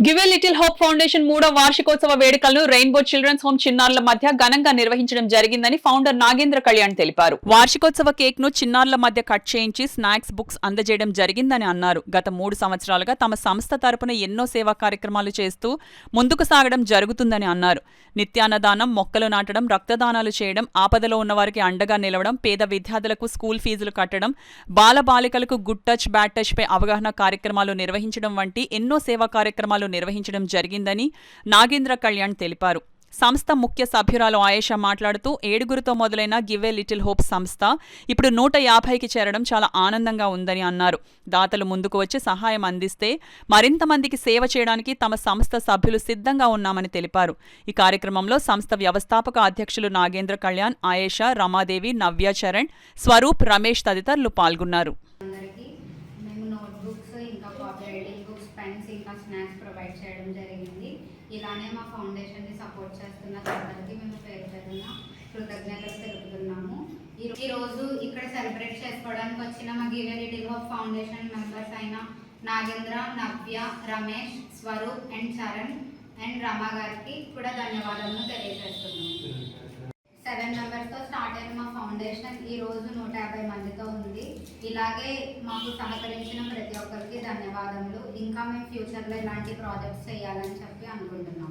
Give a little hope foundation 3వ వార్షికోత్సవ వేడుకలను రెయిన్బో చిల్డ్రన్స్ హోమ్ చిన్నారుల మధ్య ఘనంగా నిర్వహించడం జరిగిందని ఫౌండర్ నాగేంద్ర కళ్యాణ్ తెలిపారు. వార్షికోత్సవ కేక్ ను చిన్నారుల మధ్య కట్ చేయించి స్నాక్స్ బుక్స్ అందజేయడం జరిగిందని అన్నారు. గత 3 సంవత్సరాలుగా తమ సంస్థ తరపున ఎన్నో సేవా కార్యక్రమాలు చేస్తూ ముందుకు సాగడం జరుగుతుందని అన్నారు. నిత్యాన్నదానం, మొక్కలు నాటడం, రక్తదానాలు చేయడం, ఆపదలో ఉన్నవారికి అండగా నిలవడం, పేద విద్యార్థులకు స్కూల్ ఫీజులు కట్టడం, బాలబాలికలకు గుడ్ టచ్ బ్యాడ్ టచ్ పై అవగాహన కార్యక్రమాలు నిర్వహించడం వంటి ఎన్నో సేవా కార్యక్రమాలు నిర్వహించడం జరిగిందని నాగేంద్ర కళ్యాణ్ తెలిపారు. సంస్థ ముఖ్య సభ్యురాలు ఆయేషా మాట్లాడుతూ 7గురితో మొదలైన గివ్ ఏ లిటిల్ హోప్ సంస్థ ఇప్పుడు 150కి చేరడం చాలా ఆనందంగా ఉందని అన్నారు. దాతలు ముందుకు వచ్చి సహాయం అందిస్తే మరింత మందికి సేవ చేయడానికి తమ సంస్థ సభ్యులు సిద్ధంగా ఉన్నామని తెలిపారు. ఈ కార్యక్రమంలో సంస్థ వ్యవస్థాపక అధ్యక్షులు నాగేంద్ర కళ్యాణ్, ఆయేషా, రమాదేవి, నవ్య చరణ్, స్వరూప్, రమేష్ తదితరులు పాల్గొన్నారు. స్నాక్స్ ప్రొవైడ్ చేయడం జరిగింది. ఇలానే మా ఫౌండేషన్ని సపోర్ట్ చేస్తున్న అందరికీ మేము పేరు పేరున కృతజ్ఞతలు తెలుపుతున్నాము. ఈరోజు ఇక్కడ సెలబ్రేట్ చేసుకోవడానికి వచ్చిన మా give a little hope foundation members అయిన నాగేంద్ర, నవ్య, రమేష్, స్వరూప్ అండ్ చరణ్ అండ్ రమ గారికి కూడా ధన్యవాదాలను తెలియజేస్తున్నాము. 7 మెంబర్స్తో స్టార్ట్ అయిన మా ఫౌండేషన్ ఈరోజు 150 మందితో ఉంది. ఇలాగే మాకు సహకరించిన ప్రతి ఒక్కరికి ధన్యవాదములు. ఇంకా మేము ఫ్యూచర్లో ఇలాంటి ప్రాజెక్ట్స్ చేయాలని చెప్పి అనుకుంటున్నాము.